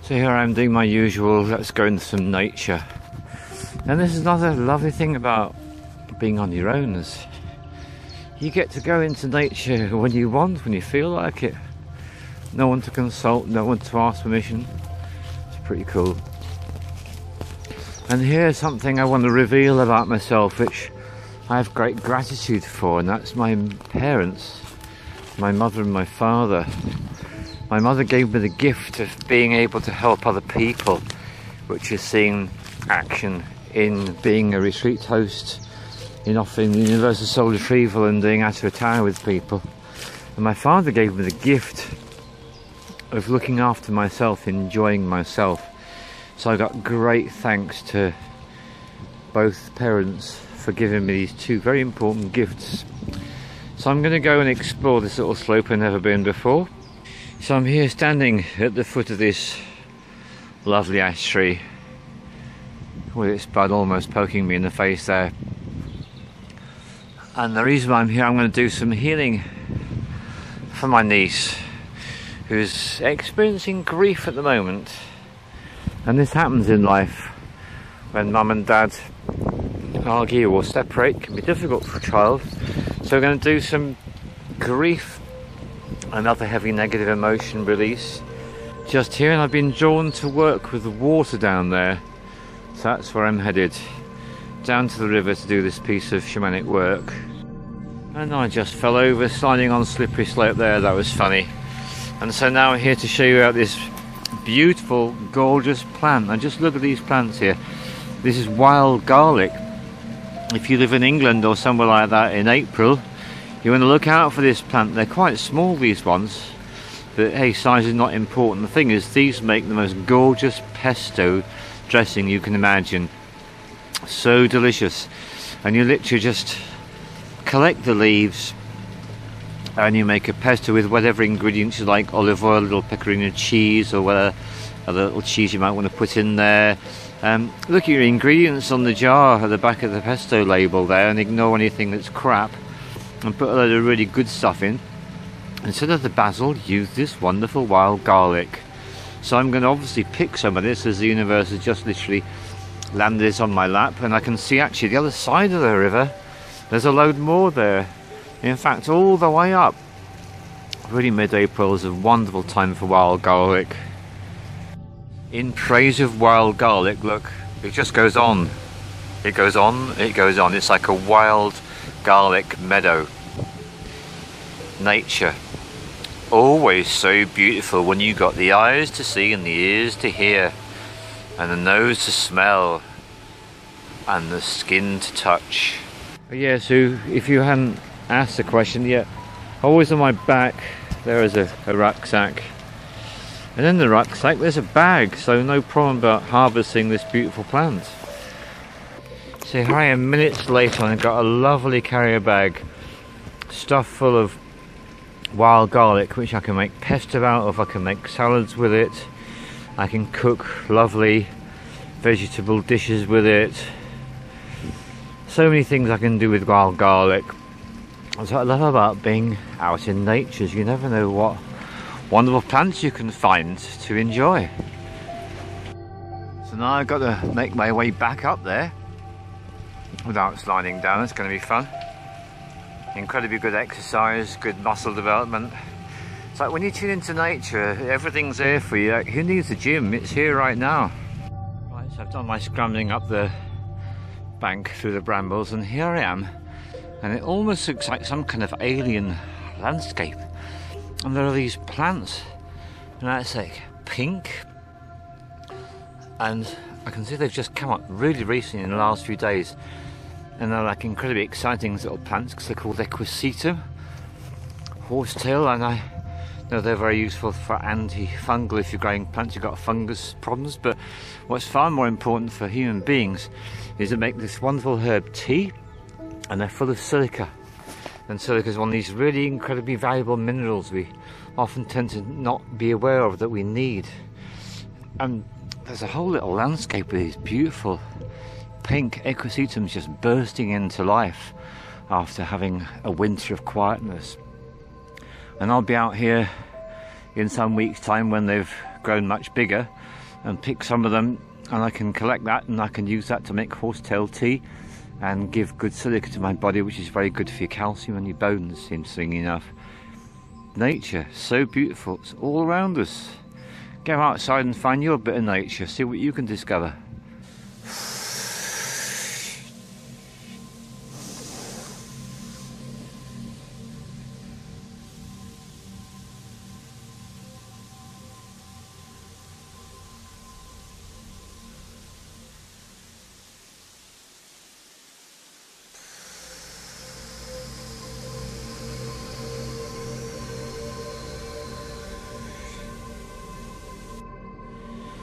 So here I am doing my usual, let's go into some nature. And this is another lovely thing about being on your own, is you get to go into nature when you want, when you feel like it. No one to consult, no one to ask permission. It's pretty cool. And here's something I want to reveal about myself, which I have great gratitude for, and that's my parents, my mother and my father. My mother gave me the gift of being able to help other people, which is seeing action in being a retreat host, in offering the universal soul retrieval and doing Atta Attire with people. And my father gave me the gift of looking after myself, enjoying myself. So I got great thanks to both parents for giving me these two very important gifts. So I'm going to go and explore this little slope I've never been before. So I'm here standing at the foot of this lovely ash tree with its bud almost poking me in the face there. And the reason why I'm here, I'm going to do some healing for my niece, who's experiencing grief at the moment. And this happens in life when mum and dad argue or separate. It can be difficult for a child. So we're going to do some grief, another heavy negative emotion release just here, and I've been drawn to work with the water down there, so that's where I'm headed, down to the river to do this piece of shamanic work. And I just fell over sliding on a slippery slope there, that was funny. And so now I'm here to show you out this beautiful gorgeous plant. And just look at these plants here. This is wild garlic. If you live in England or somewhere like that in April, you want to look out for this plant. They're quite small, these ones, but hey, size is not important. The thing is, these make the most gorgeous pesto dressing you can imagine. So delicious. And you literally just collect the leaves and you make a pesto with whatever ingredients you like, olive oil, a little pecorino cheese, or whatever other little cheese you might want to put in there. Look at your ingredients on the jar at the back of the pesto label there, and ignore anything that's crap, and put a load of really good stuff in. Instead of the basil, use this wonderful wild garlic. So I'm going to obviously pick some of this, as the universe has just literally landed this on my lap, and I can see actually the other side of the river, there's a load more there. In fact, all the way up. Really, mid-April is a wonderful time for wild garlic. In praise of wild garlic, look, it just goes on. It goes on, it goes on. It's like a wild garlic meadow. Nature. Always so beautiful when you got the eyes to see and the ears to hear, and the nose to smell, and the skin to touch. Yeah, so if you hadn't asked the question yet, always on my back there is a rucksack. And in the rucksack there's a bag, so no problem about harvesting this beautiful plant. So here I am minutes later, and I've got a lovely carrier bag stuffed full of wild garlic, which I can make pesto out of, I can make salads with it, I can cook lovely vegetable dishes with it. So many things I can do with wild garlic. That's what I love about being out in nature, is you never know what wonderful plants you can find to enjoy. So now I've got to make my way back up there without sliding down. It's going to be fun. Incredibly good exercise, good muscle development. It's like when you tune into nature, everything's there for you. Like, who needs a gym? It's here right now. Right, so I've done my scrambling up the bank through the brambles, and here I am, and it almost looks like some kind of alien landscape. And there are these plants, and it's like pink, and I can see they've just come up really recently in the last few days, and they're like incredibly exciting little plants because they're called Equisetum, horsetail, and I know they're very useful for anti-fungal if you're growing plants you've got fungus problems. But what's far more important for human beings is to make this wonderful herb tea, and they're full of silica. And silica is one of these really incredibly valuable minerals we often tend to not be aware of that we need. And there's a whole little landscape with these beautiful pink Equisetums just bursting into life after having a winter of quietness. And I'll be out here in some weeks' time when they've grown much bigger, and pick some of them, and I can collect that and I can use that to make horsetail tea and give good silica to my body, which is very good for your calcium and your bones, interestingly enough. Nature, so beautiful, it's all around us. Go outside and find your bit of nature, see what you can discover.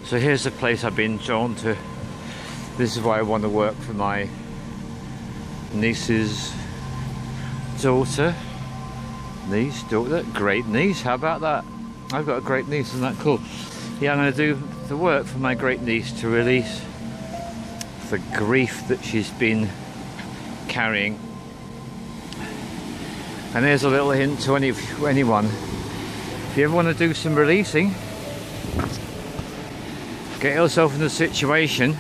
So here's the place I've been drawn to. This is why I want to work for my niece's daughter. Great niece, how about that? I've got a great niece, isn't that cool? Yeah, I'm going to do the work for my great niece to release the grief that she's been carrying. And here's a little hint to anyone. If you ever want to do some releasing, get yourself in a situation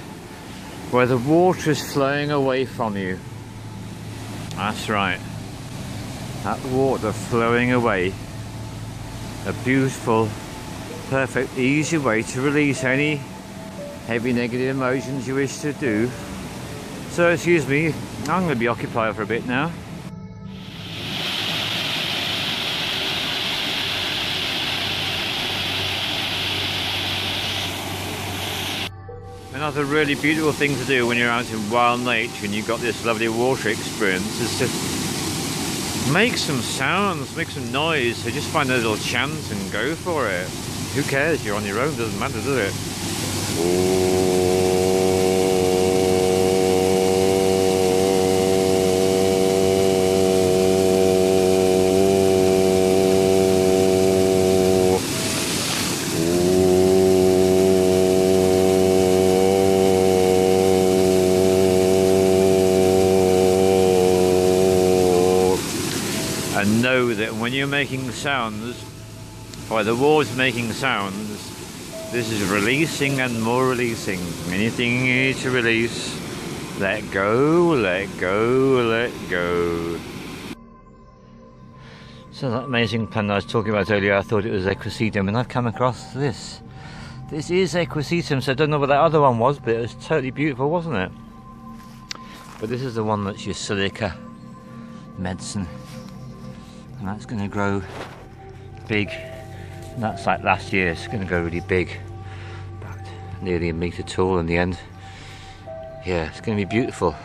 where the water is flowing away from you. That's right. That water flowing away. A beautiful, perfect, easy way to release any heavy negative emotions you wish to do. So excuse me, I'm going to be occupied for a bit now. Another really beautiful thing to do when you're out in wild nature and you've got this lovely water experience is to make some sounds, make some noise. So just find a little chance and go for it. Who cares? You're on your own, doesn't matter, does it? And know that when you're making sounds, by the water's making sounds, this is releasing and more releasing. Anything you need to release, let go, let go, let go. So that amazing plant I was talking about earlier, I thought it was Equisetum, and I've come across this. This is Equisetum, so I don't know what that other one was, but it was totally beautiful, wasn't it? But this is the one that's your silica medicine. And that's going to grow big. And that's like last year, it's going to go really big, about nearly a metre tall in the end. Yeah, it's going to be beautiful.